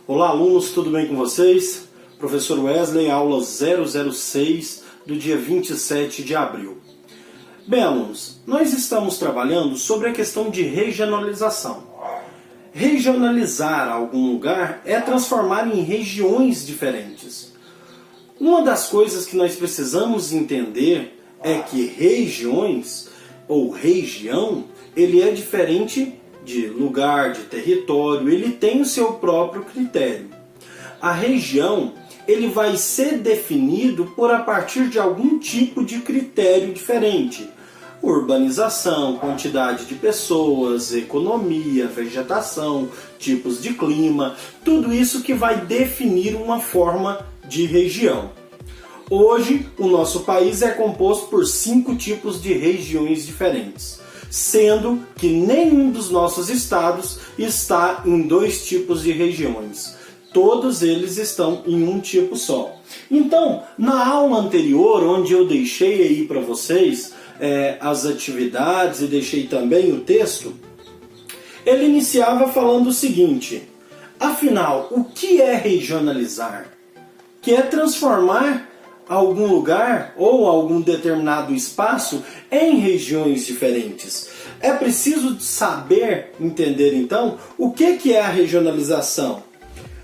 Olá alunos, tudo bem com vocês? Professor Wesley, aula 006 do dia 27 de abril. Bem alunos, nós estamos trabalhando sobre a questão de regionalização. Regionalizar algum lugar é transformar em regiões diferentes. Uma das coisas que nós precisamos entender é que regiões ou região, ele é diferente de lugar, de território, ele tem o seu próprio critério. A região, ele vai ser definido por a partir de algum tipo de critério diferente. Urbanização, quantidade de pessoas, economia, vegetação, tipos de clima, tudo isso que vai definir uma forma de região. Hoje, o nosso país é composto por 5 tipos de regiões diferentes, sendo que nenhum dos nossos estados está em 2 tipos de regiões. Todos eles estão em um tipo só. Então, na aula anterior, onde eu deixei aí para vocês as atividades e deixei também o texto, ele iniciava falando o seguinte: afinal, o que é regionalizar? Que é transformar algum lugar ou algum determinado espaço em regiões diferentes. É preciso saber, entender então, o que é a regionalização.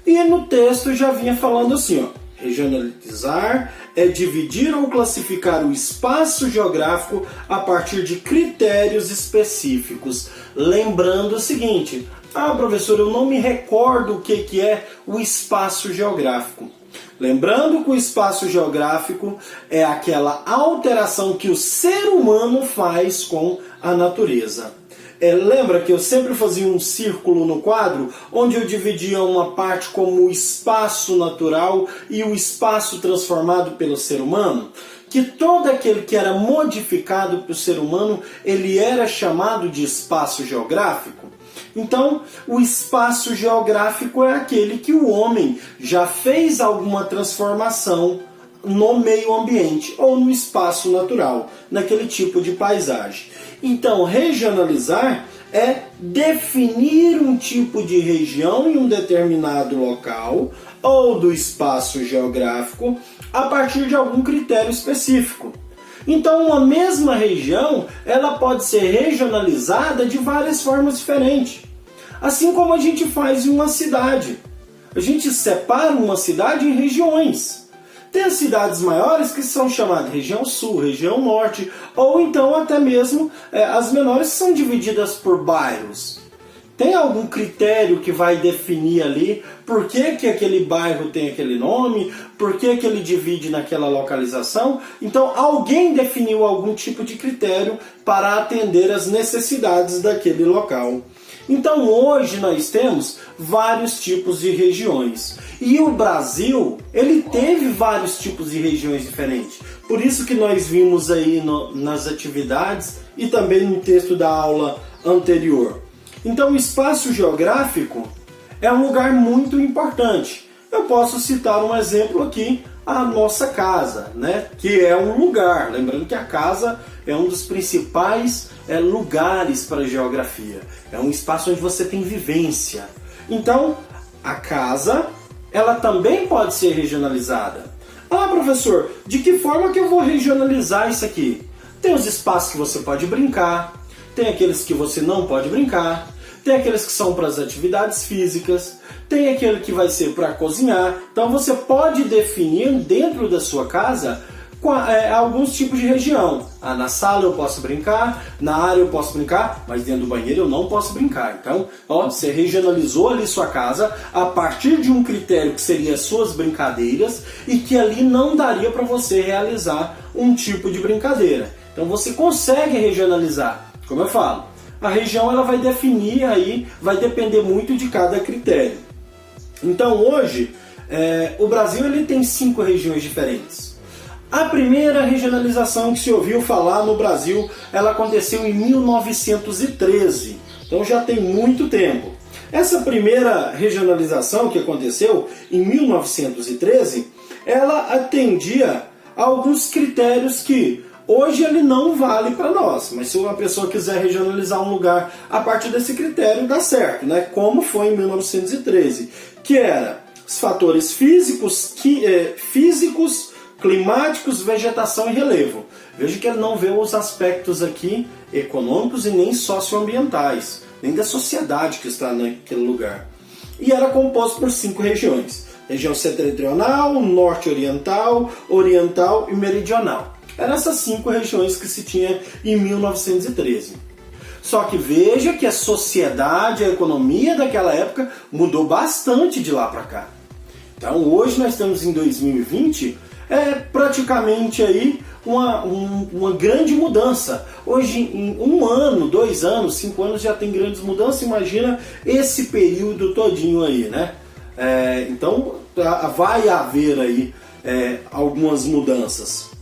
E no texto já vinha falando assim, regionalizar é dividir ou classificar o espaço geográfico a partir de critérios específicos. Lembrando o seguinte: professor, eu não me recordo o que é o espaço geográfico. Lembrando que o espaço geográfico é aquela alteração que o ser humano faz com a natureza. Lembra que eu sempre fazia um círculo no quadro, onde eu dividia uma parte como o espaço natural e o espaço transformado pelo ser humano? Que todo aquele que era modificado pelo ser humano, ele era chamado de espaço geográfico. Então, o espaço geográfico é aquele que o homem já fez alguma transformação no meio ambiente ou no espaço natural, naquele tipo de paisagem. Então, regionalizar é definir um tipo de região em um determinado local ou do espaço geográfico a partir de algum critério específico. Então, uma mesma região, ela pode ser regionalizada de várias formas diferentes. Assim como a gente faz em uma cidade. A gente separa uma cidade em regiões. Tem as cidades maiores que são chamadas região sul, região norte, ou então até mesmo as menores que são divididas por bairros. Tem algum critério que vai definir ali por que aquele bairro tem aquele nome, por que ele divide naquela localização? Então alguém definiu algum tipo de critério para atender às necessidades daquele local. Então hoje nós temos vários tipos de regiões. E o Brasil, ele teve vários tipos de regiões diferentes. Por isso que nós vimos aí nas atividades e também no texto da aula anterior. Então o espaço geográfico é um lugar muito importante. Eu posso citar um exemplo aqui, a nossa casa, né? Que é um lugar. Lembrando que a casa é um dos principais lugares para a geografia. É um espaço onde você tem vivência. Então, a casa, ela também pode ser regionalizada. Professor, de que forma que eu vou regionalizar isso aqui? Tem os espaços que você pode brincar, tem aqueles que você não pode brincar, tem aqueles que são para as atividades físicas, tem aquele que vai ser para cozinhar. Então você pode definir dentro da sua casa alguns tipos de região. Na sala eu posso brincar, na área eu posso brincar, mas dentro do banheiro eu não posso brincar. Então, você regionalizou ali sua casa a partir de um critério que seria as suas brincadeiras e que ali não daria para você realizar um tipo de brincadeira. Então você consegue regionalizar. Como eu falo, a região ela vai definir aí, vai depender muito de cada critério. Então hoje, o Brasil ele tem 5 regiões diferentes. A primeira regionalização que se ouviu falar no Brasil, ela aconteceu em 1913, então já tem muito tempo. Essa primeira regionalização que aconteceu em 1913, ela atendia a alguns critérios que Hoje ele não vale para nós, mas se uma pessoa quiser regionalizar um lugar a partir desse critério, dá certo, né? Como foi em 1913, que era os fatores físicos, climáticos, vegetação e relevo. Veja que ele não vê os aspectos aqui econômicos e nem socioambientais, nem da sociedade que está naquele lugar. E era composto por 5 regiões: região setentrional, norte-oriental, oriental e meridional. Eram essas 5 regiões que se tinha em 1913. Só que veja que a sociedade, a economia daquela época mudou bastante de lá para cá. Então hoje nós estamos em 2020, praticamente aí uma grande mudança. Hoje em 1 ano, 2 anos, 5 anos já tem grandes mudanças, imagina esse período todinho aí, né? Então vai haver aí algumas mudanças.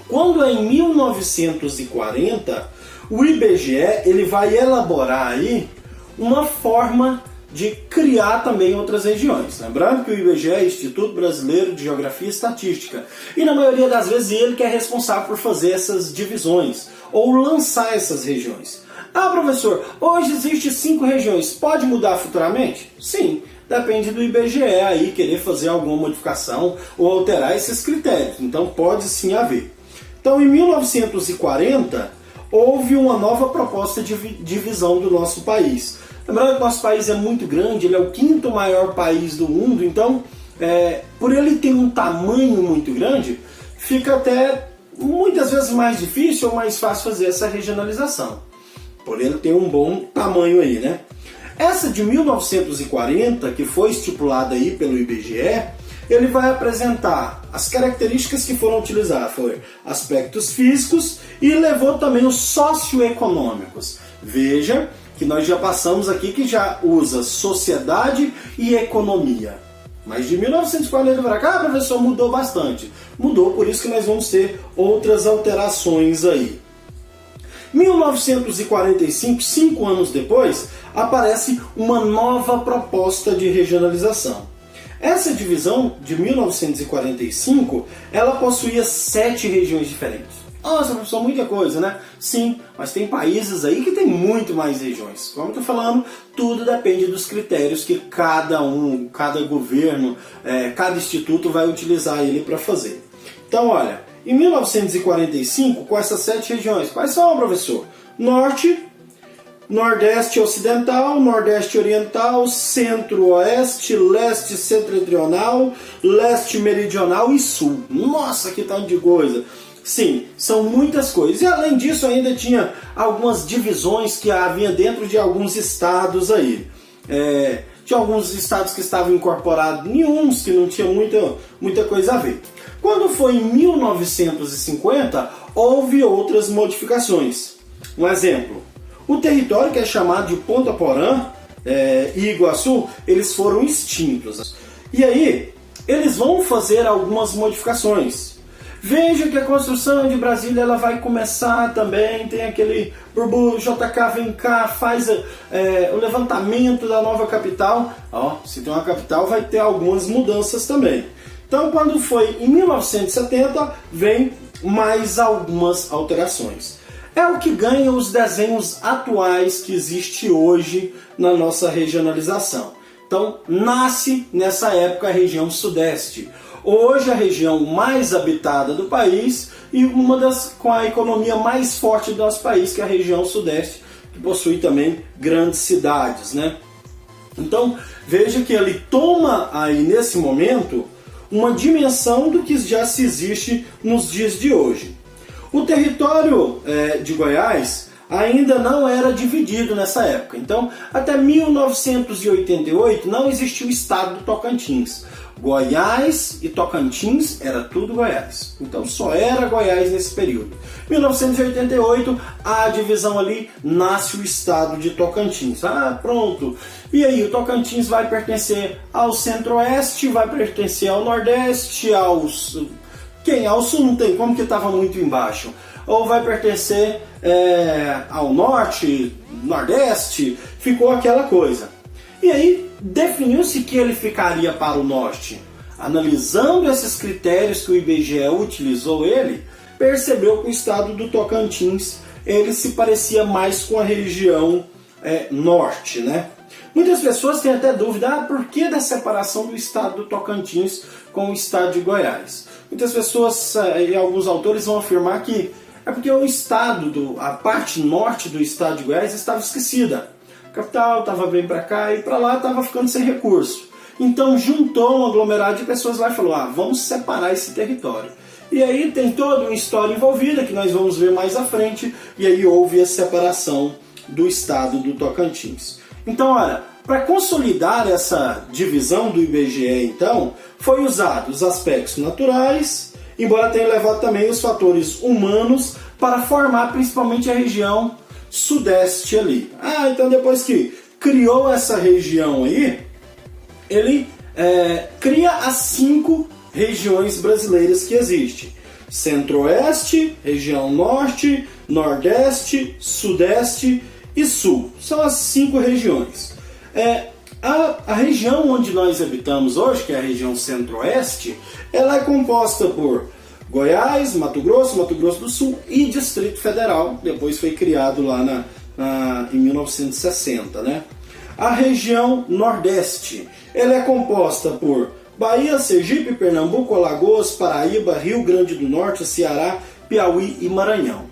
Quando é em 1940, o IBGE ele vai elaborar aí uma forma de criar também outras regiões. Lembrando que o IBGE é Instituto Brasileiro de Geografia e Estatística, e na maioria das vezes ele que é responsável por fazer essas divisões ou lançar essas regiões. Ah, professor, hoje existe 5 regiões, pode mudar futuramente? Sim, depende do IBGE aí querer fazer alguma modificação ou alterar esses critérios, então pode sim haver. Então, em 1940, houve uma nova proposta de divisão do nosso país. Lembrando que o nosso país é muito grande, ele é o 5º maior país do mundo, então, por ele ter um tamanho muito grande, fica até muitas vezes mais difícil ou mais fácil fazer essa regionalização. Por ele ter um bom tamanho aí, né? Essa de 1940, que foi estipulada aí pelo IBGE, ele vai apresentar as características que foram utilizadas, foi aspectos físicos e levou também os socioeconômicos. Veja que nós já passamos aqui que já usa sociedade e economia. Mas de 1940 para cá, professor, mudou bastante. Mudou, por isso que nós vamos ter outras alterações aí. 1945, 5 anos depois, aparece uma nova proposta de regionalização. Essa divisão de 1945, ela possuía 7 regiões diferentes. Nossa, professor, muita coisa, né? Sim, mas tem países aí que tem muito mais regiões. Como eu estou falando, tudo depende dos critérios que cada governo, cada instituto vai utilizar ele para fazer. Então, olha, em 1945, com essas 7 regiões, quais são, professor? Norte, Nordeste Ocidental, Nordeste Oriental, Centro-Oeste, Leste Setentrional, Leste Meridional e Sul. Nossa, que tanto de coisa! Sim, são muitas coisas. E além disso ainda tinha algumas divisões que havia dentro de alguns estados aí. Tinha alguns estados que estavam incorporados em uns que não tinha muita coisa a ver. Quando foi em 1950, houve outras modificações. Um exemplo. O território que é chamado de Ponta Porã e Iguaçu, eles foram extintos. E aí, eles vão fazer algumas modificações. Veja que a construção de Brasília ela vai começar também, tem aquele burburinho, JK vem cá, faz o levantamento da nova capital. Se tem uma capital, vai ter algumas mudanças também. Então, quando foi em 1970, vem mais algumas alterações. É o que ganha os desenhos atuais que existe hoje na nossa regionalização. Então, nasce nessa época a região sudeste. Hoje a região mais habitada do país e com a economia mais forte do nosso país, que é a região sudeste, que possui também grandes cidades, né? Então, veja que ele toma aí nesse momento uma dimensão do que já se existe nos dias de hoje. O território de Goiás ainda não era dividido nessa época. Então, até 1988 não existia o estado do Tocantins. Goiás e Tocantins era tudo Goiás. Então, só era Goiás nesse período. 1988, a divisão ali, nasce o estado de Tocantins. Pronto. E aí, o Tocantins vai pertencer ao Centro-Oeste, vai pertencer ao Nordeste, ao Sul não tem como, que estava muito embaixo. Ou vai pertencer ao Norte, Nordeste, ficou aquela coisa. E aí definiu-se que ele ficaria para o Norte. Analisando esses critérios que o IBGE utilizou percebeu que o estado do Tocantins ele se parecia mais com a região norte, né? Muitas pessoas têm até dúvida, por que da separação do estado do Tocantins com o estado de Goiás? Muitas pessoas e alguns autores vão afirmar que é porque o estado, a parte norte do estado de Goiás estava esquecida. A capital estava bem para cá e para lá estava ficando sem recurso. Então juntou um aglomerado de pessoas lá e falou, vamos separar esse território. E aí tem toda uma história envolvida que nós vamos ver mais à frente, e aí houve a separação do estado do Tocantins. Então, olha, para consolidar essa divisão do IBGE, então, foi usado os aspectos naturais, embora tenha levado também os fatores humanos para formar principalmente a região sudeste ali. Então depois que criou essa região aí, ele cria as 5 regiões brasileiras que existem. Centro-Oeste, região Norte, Nordeste, Sudeste e Sul. São as 5 regiões. A região onde nós habitamos hoje, que é a região Centro-Oeste, ela é composta por Goiás, Mato Grosso do Sul e Distrito Federal. Depois foi criado lá em 1960, né? A região Nordeste, ela é composta por Bahia, Sergipe, Pernambuco, Alagoas, Paraíba, Rio Grande do Norte, Ceará, Piauí e Maranhão.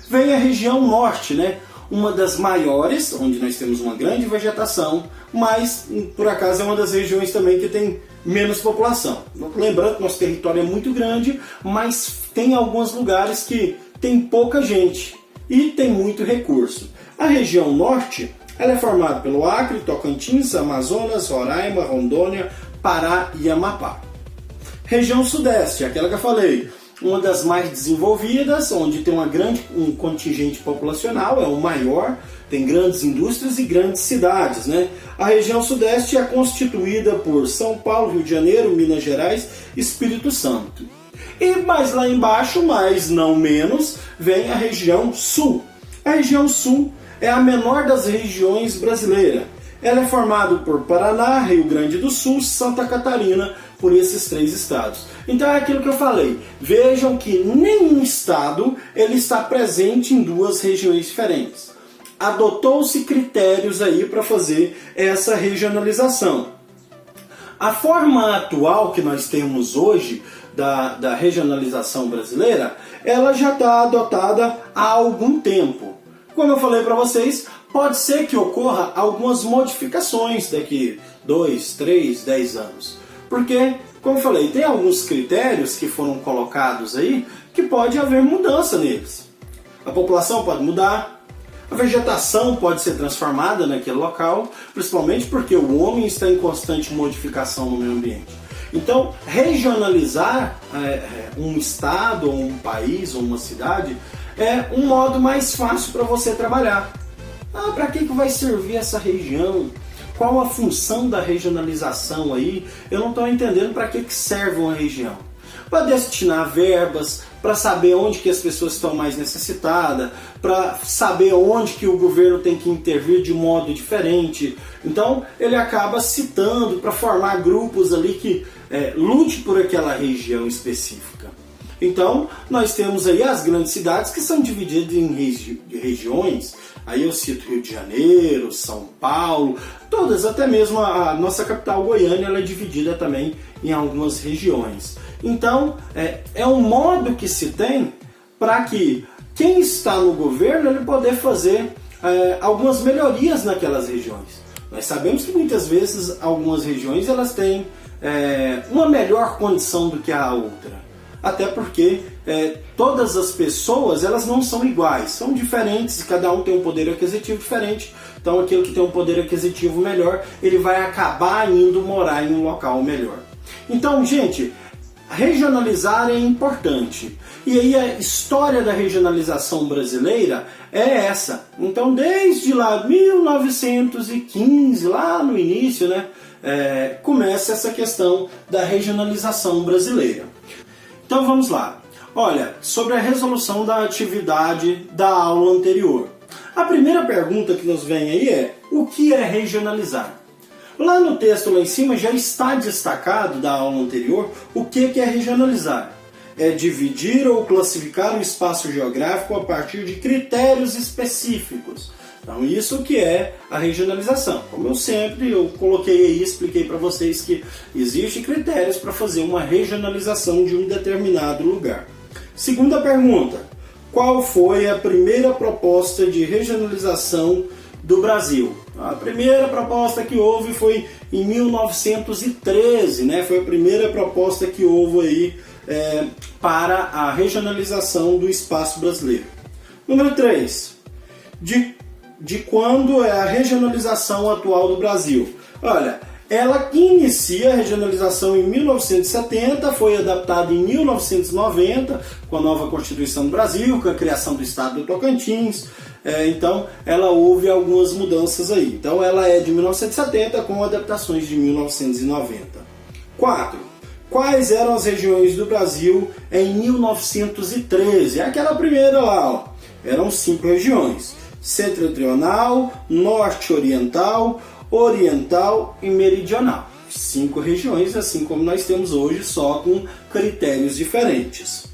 Vem a região Norte, né? Uma das maiores, onde nós temos uma grande vegetação, mas por acaso é uma das regiões também que tem menos população. Lembrando que nosso território é muito grande, mas tem alguns lugares que tem pouca gente e tem muito recurso. A região Norte, ela é formada pelo Acre, Tocantins, Amazonas, Roraima, Rondônia, Pará e Amapá. Região Sudeste, aquela que eu falei, uma das mais desenvolvidas, onde tem um contingente populacional, é o maior, tem grandes indústrias e grandes cidades, né? A região Sudeste é constituída por São Paulo, Rio de Janeiro, Minas Gerais, Espírito Santo. E mais lá embaixo, mas não menos, vem a região Sul. A região Sul é a menor das regiões brasileiras. Ela é formada por Paraná, Rio Grande do Sul, Santa Catarina, por esses 3 estados. Então é aquilo que eu falei. Vejam que nenhum estado ele está presente em 2 regiões diferentes. Adotou-se critérios aí para fazer essa regionalização. A forma atual que nós temos hoje da regionalização brasileira, ela já está adotada há algum tempo. Como eu falei para vocês, pode ser que ocorra algumas modificações daqui 2, 3, 10 anos. Porque, como eu falei, tem alguns critérios que foram colocados aí que pode haver mudança neles. A população pode mudar, a vegetação pode ser transformada naquele local, principalmente porque o homem está em constante modificação no meio ambiente. Então, regionalizar um estado, ou um país, ou uma cidade, é um modo mais fácil para você trabalhar. Para que vai servir essa região? Qual a função da regionalização aí? Eu não estou entendendo para que serve uma região. Para destinar verbas, para saber onde que as pessoas estão mais necessitadas, para saber onde que o governo tem que intervir de modo diferente. Então ele acaba citando para formar grupos ali que lute por aquela região específica. Então nós temos aí as grandes cidades que são divididas em regiões. Aí eu cito Rio de Janeiro, São Paulo, todas, até mesmo a nossa capital Goiânia, ela é dividida também em algumas regiões. Então, é um modo que se tem para que quem está no governo ele poder fazer algumas melhorias naquelas regiões. Nós sabemos que muitas vezes algumas regiões elas têm uma melhor condição do que a outra. Até porque todas as pessoas elas não são iguais, são diferentes e cada um tem um poder aquisitivo diferente. Então aquele que tem um poder aquisitivo melhor, ele vai acabar indo morar em um local melhor. Então, gente, regionalizar é importante. E aí a história da regionalização brasileira é essa. Então desde lá 1915, lá no início, né, começa essa questão da regionalização brasileira. Então vamos lá. Olha, sobre a resolução da atividade da aula anterior. A primeira pergunta que nos vem aí é: o que é regionalizar? Lá no texto lá em cima já está destacado da aula anterior o que é regionalizar. é dividir ou classificar o espaço geográfico a partir de critérios específicos. Então isso que é a regionalização. Como eu coloquei aí, expliquei para vocês que existem critérios para fazer uma regionalização de um determinado lugar. Segunda pergunta: qual foi a primeira proposta de regionalização do Brasil? A primeira proposta que houve foi em 1913, né? Foi a primeira proposta que houve aí para a regionalização do espaço brasileiro. Número 3. De quando é a regionalização atual do Brasil? Olha, ela inicia a regionalização em 1970, foi adaptada em 1990 com a nova Constituição do Brasil, com a criação do Estado do Tocantins. Então, ela houve algumas mudanças aí. Então, ela é de 1970 com adaptações de 1990. 4. Quais eram as regiões do Brasil em 1913? Aquela primeira lá, ó. Eram 5 regiões: Setentrional, Norte Oriental, Oriental e Meridional. 5 regiões, assim como nós temos hoje, só com critérios diferentes.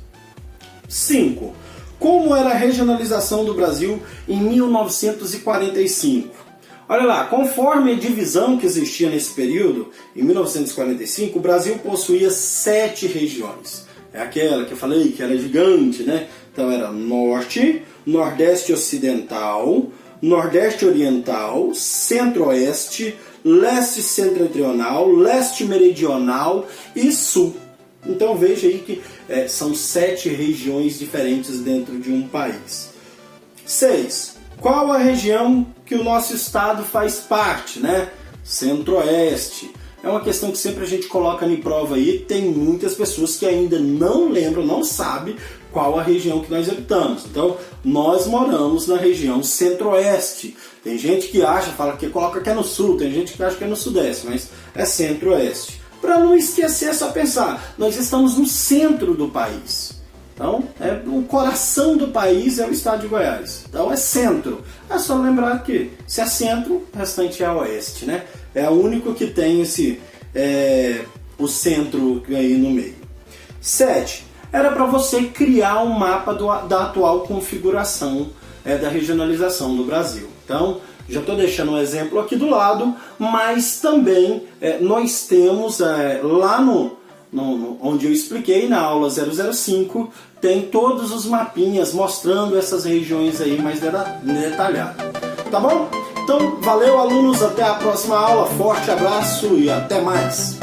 5. Como era a regionalização do Brasil em 1945? Olha lá, conforme a divisão que existia nesse período, em 1945, o Brasil possuía 7 regiões. É aquela que eu falei que era gigante, né? Então era Norte, Nordeste Ocidental, Nordeste Oriental, Centro-Oeste, Leste Setentrional, Leste Meridional e Sul. Então veja aí que são 7 regiões diferentes dentro de um país. 6. Qual a região que o nosso estado faz parte, né? Centro-Oeste. É uma questão que sempre a gente coloca em prova aí. Tem muitas pessoas que ainda não lembram, não sabem qual a região que nós habitamos. Então, nós moramos na região Centro-Oeste. Tem gente que acha, fala que coloca que é no Sul, tem gente que acha que é no Sudeste, mas é Centro-Oeste. Para não esquecer, é só pensar, nós estamos no centro do país. Então, o coração do país é o estado de Goiás. Então, é centro. É só lembrar que se é centro, o restante é oeste, né? É o único que tem o centro aí no meio. 7. Era para você criar um mapa da atual configuração da regionalização do Brasil. Então, já estou deixando um exemplo aqui do lado, mas também nós temos lá onde eu expliquei na aula 005, tem todos os mapinhas mostrando essas regiões aí mais detalhado. Tá bom? Então, valeu alunos, até a próxima aula, forte abraço e até mais!